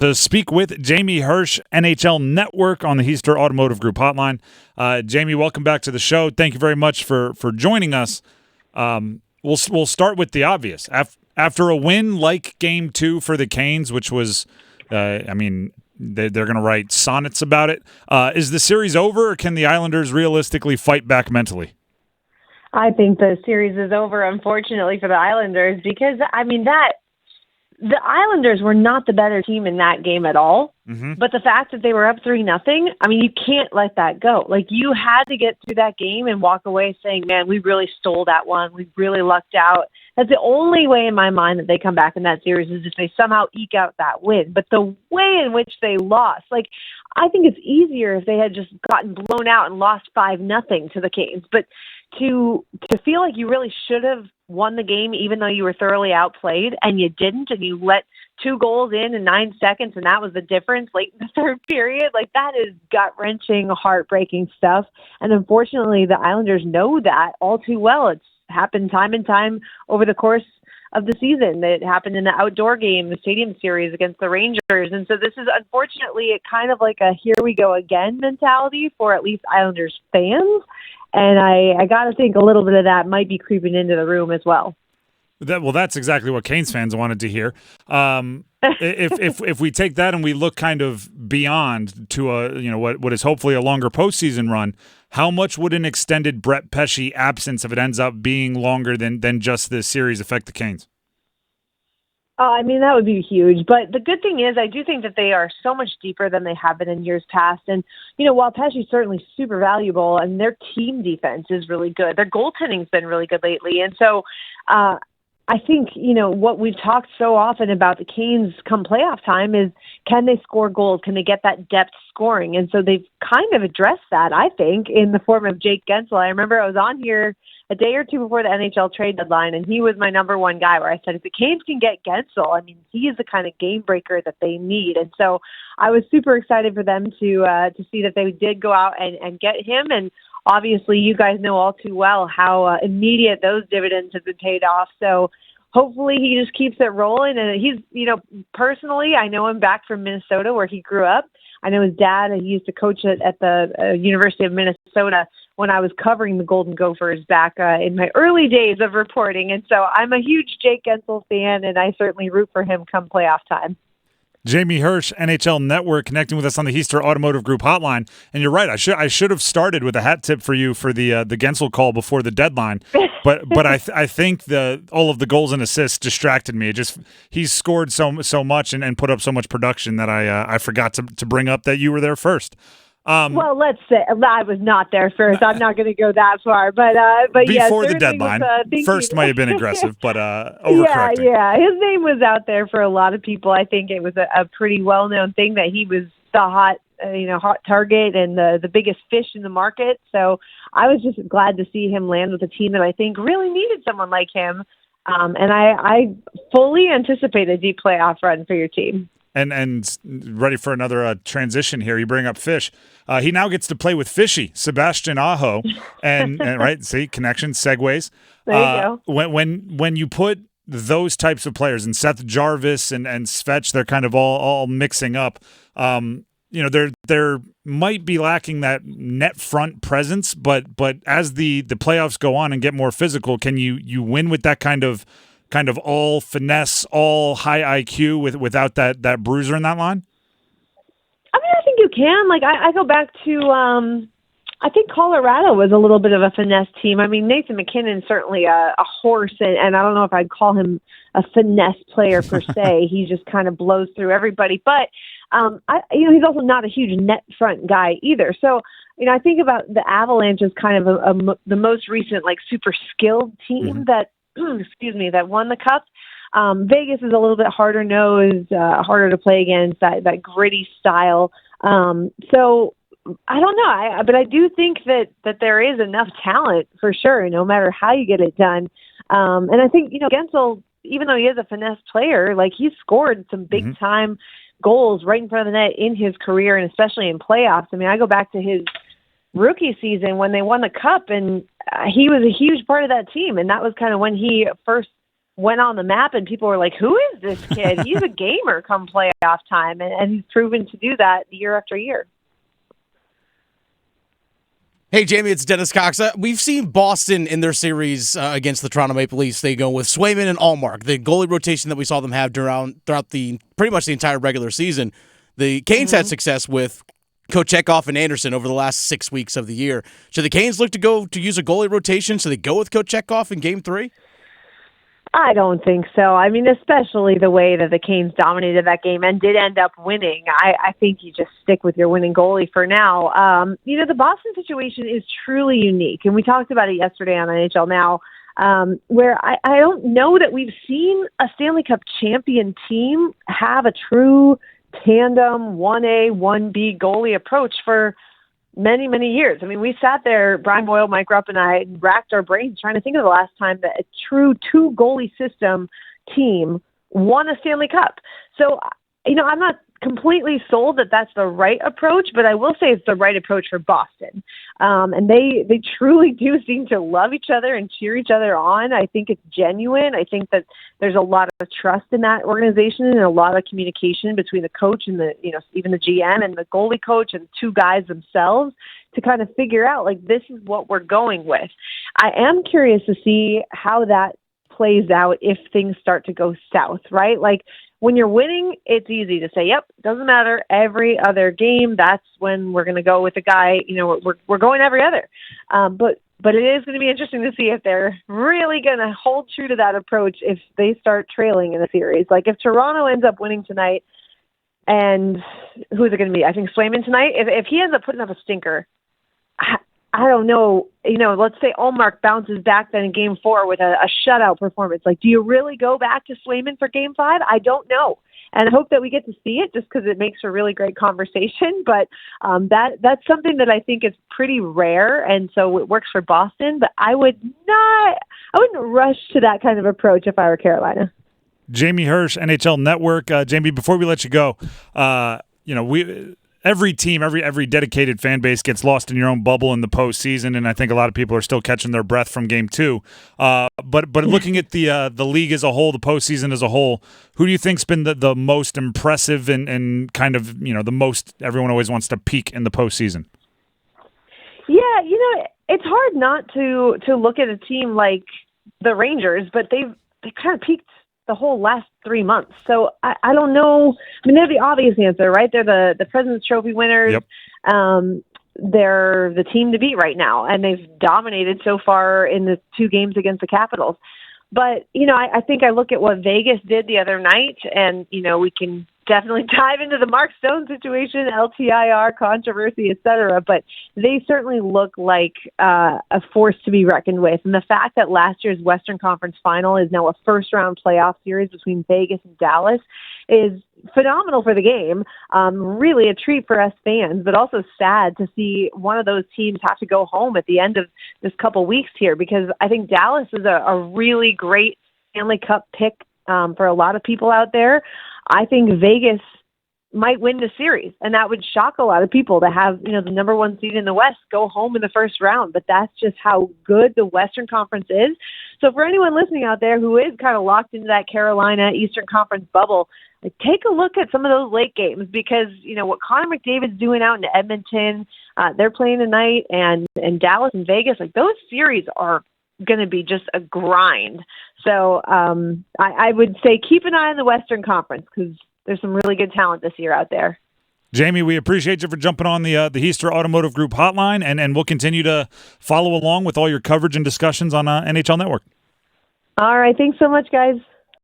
To speak with Jamie Hersh, NHL Network on the Heister Automotive Group hotline. Jamie, welcome back to the show. Thank you very much for joining us. We'll start with the obvious. After a win like Game 2 for the Canes, which was, they're going to write sonnets about it. Is the series over, or can the Islanders realistically fight back mentally? I think the series is over, unfortunately, for the Islanders, because, the Islanders were not the better team in that game at all. Mm-hmm. But the fact that they were up 3-0, you can't let that go. Like, you had to get through that game and walk away saying, man, we really stole that one. We really lucked out. That's the only way in my mind that they come back in that series, is if they somehow eke out that win. But the way in which they lost, I think it's easier if they had just gotten blown out and lost 5-0 to the Canes. But to feel like you really should have won the game, even though you were thoroughly outplayed, and you didn't, and you let 2 goals in 9 seconds, and that was the difference late in the third period, that is gut-wrenching, heartbreaking stuff. And unfortunately, the Islanders know that all too well. It's happened time and time over the course of the season. It happened in the outdoor game, the Stadium Series against the Rangers. And so this is, unfortunately, kind of like a here we go again mentality for at least Islanders fans. And I got to think a little bit of that might be creeping into the room as well. That's exactly what Canes fans wanted to hear. If we take that and we look kind of beyond to what is hopefully a longer postseason run, how much would an extended Brett Pesce absence, if it ends up being longer than just this series, affect the Canes? That would be huge. But the good thing is, I do think that they are so much deeper than they have been in years past. And, while Pesce's certainly super valuable, and their team defense is really good, their goaltending's been really good lately. And so I think, what we've talked so often about the Canes come playoff time is, can they score goals? Can they get that depth scoring? And so they've kind of addressed that, I think, in the form of Jake Guentzel. I remember I was on here a day or two before the NHL trade deadline, and he was my number one guy, where I said, if the Canes can get Guentzel, he is the kind of game breaker that they need. And so I was super excited for them to see that they did go out and get him. And obviously, you guys know all too well how immediate those dividends have been paid off. So hopefully he just keeps it rolling. And he's, personally, I know him back from Minnesota, where he grew up. I know his dad, he used to coach at the University of Minnesota when I was covering the Golden Gophers back in my early days of reporting. And so I'm a huge Jake Guentzel fan, and I certainly root for him come playoff time. Jamie Hersh, NHL Network, connecting with us on the Heister Automotive Group hotline. And you're right, I should have started with a hat tip for you for the Guentzel call before the deadline. But I think all of the goals and assists distracted me. He's scored so much and put up so much production that I forgot to bring up that you were there first. Well, let's say I was not there first. I'm not going to go that far, but before yes, the deadline, first might have been aggressive, but overcorrecting. Yeah, his name was out there for a lot of people. I think it was a pretty well-known thing that he was the hot target and the biggest fish in the market. So I was just glad to see him land with a team that I think really needed someone like him. And I fully anticipate a deep playoff run for your team. And ready for another transition here. You bring up Fish. He now gets to play with Fishy, Sebastian Aho, and right, see, connections, segues. There you go. When you put those types of players, and Seth Jarvis and Svetch, they're kind of all mixing up. There might be lacking that net front presence, but as the playoffs go on and get more physical, can you win with that kind of all finesse, all high IQ without that bruiser in that line? I think you can. I go back to, I think Colorado was a little bit of a finesse team. Nathan McKinnon's certainly a horse, and I don't know if I'd call him a finesse player per se. He just kind of blows through everybody. But, he's also not a huge net front guy either. So, I think about the Avalanche as kind of the most recent, super skilled team that won the Cup. Vegas is a little bit harder nosed, harder to play against, that gritty style. So I don't know, but I do think that there is enough talent for sure, no matter how you get it done. And I think, Guentzel, even though he is a finesse player, he's scored some big time goals right in front of the net in his career, and especially in playoffs. I go back to his rookie season when they won the Cup, and he was a huge part of that team. And that was kind of when he first went on the map, and people were like, who is this kid? He's a gamer come playoff time, and he's proven to do that year after year. Hey, Jamie, it's Dennis Cox. We've seen Boston in their series against the Toronto Maple Leafs. They go with Swayman and Allmark, the goalie rotation that we saw them have throughout the pretty much the entire regular season. The Canes had success with Kochetkov and Andersen over the last 6 weeks of the year. Should the Canes look to use a goalie rotation, so they go with Kochetkov in Game 3? I don't think so. I mean, especially the way that the Canes dominated that game and did end up winning. I think you just stick with your winning goalie for now. The Boston situation is truly unique, and we talked about it yesterday on NHL Now, where I don't know that we've seen a Stanley Cup champion team have a true tandem 1A, 1B goalie approach for many, many years. I mean, we sat there, Brian Boyle, Mike Rupp, and I racked our brains trying to think of the last time that a true two-goalie system team won a Stanley Cup. So, I'm not completely sold that that's the right approach, but I will say it's the right approach for Boston. And they truly do seem to love each other and cheer each other on. I think it's genuine. I think that there's a lot of trust in that organization and a lot of communication between the coach and even the GM and the goalie coach and the two guys themselves to kind of figure out, like, this is what we're going with. I am curious to see how that plays out if things start to go south, right? Like, when you're winning, it's easy to say, yep, doesn't matter. Every other game, that's when we're going to go with the guy. We're going every other. But it is going to be interesting to see if they're really going to hold true to that approach if they start trailing in a series. Like, if Toronto ends up winning tonight, and who's it going to be? I think Swayman tonight. If he ends up putting up a stinker, I don't know. Let's say Allmark bounces back then in Game 4 with a shutout performance. Like, do you really go back to Swayman for Game 5? I don't know. And I hope that we get to see it just because it makes for really great conversation. But that's something that I think is pretty rare, and so it works for Boston. But I wouldn't rush to that kind of approach if I were Carolina. Jamie Hersh, NHL Network. Jamie, before we let you go, every team, every dedicated fan base gets lost in your own bubble in the postseason, and I think a lot of people are still catching their breath from Game 2. But looking at the league as a whole, the postseason as a whole, who do you think's been the most impressive and kind of the most everyone always wants to peak in the postseason? Yeah, it's hard not to look at a team like the Rangers, but they kind of peaked the whole last 3 months. So I don't know. I mean, they're the obvious answer, right? They're the President's Trophy winners. Yep. They're the team to beat right now, and they've dominated so far in the 2 games against the Capitals. But, I think I look at what Vegas did the other night, and, we can definitely dive into the Mark Stone situation, LTIR controversy, et cetera. But they certainly look like a force to be reckoned with. And the fact that last year's Western Conference final is now a first-round playoff series between Vegas and Dallas is phenomenal for the game. Really a treat for us fans, but also sad to see one of those teams have to go home at the end of this couple weeks here, because I think Dallas is a really great Stanley Cup pick for a lot of people out there. I think Vegas might win the series, and that would shock a lot of people to have, the number 1 seed in the West go home in the first round. But that's just how good the Western Conference is. So for anyone listening out there who is kind of locked into that Carolina Eastern Conference bubble, like, take a look at some of those late games, because, what Connor McDavid's doing out in Edmonton, they're playing tonight, and Dallas and Vegas, like, those series are going to be just a grind. So I would say keep an eye on the Western Conference, because there's some really good talent this year out there. Jamie, we appreciate you for jumping on the Heister Automotive Group hotline, and we'll continue to follow along with all your coverage and discussions on NHL Network. All right. Thanks so much, guys.